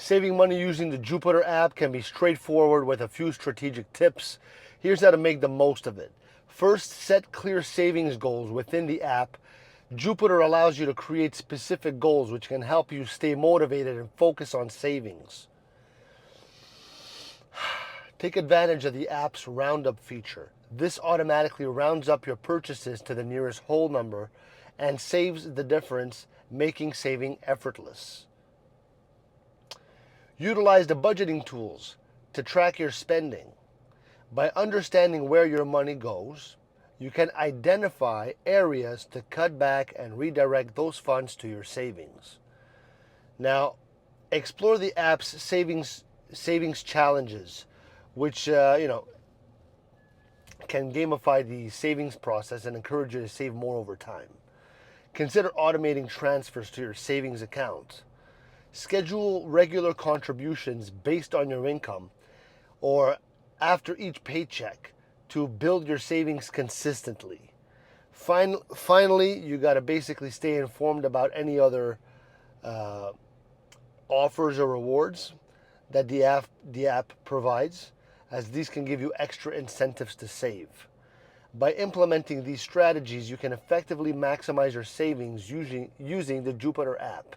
Saving money using the Jupiter app can be straightforward with a few strategic tips. Here's how to make the most of it. First, set clear savings goals within the app. Jupiter allows you to create specific goals which can help you stay motivated and focus on savings. Take advantage of the app's roundup feature. This automatically rounds up your purchases to the nearest whole number and saves the difference, making saving effortless. Utilize the budgeting tools to track your spending. By understanding where your money goes, you can identify areas to cut back and redirect those funds to your savings. Now, explore the app's savings challenges, which can gamify the savings process and encourage you to save more over time. Consider automating transfers to your savings account. Schedule regular contributions based on your income or after each paycheck to build your savings consistently. Finally, you got to basically stay informed about any other offers or rewards that the app provides, as these can give you extra incentives to save. By implementing these strategies, you can effectively maximize your savings using the Jupiter app.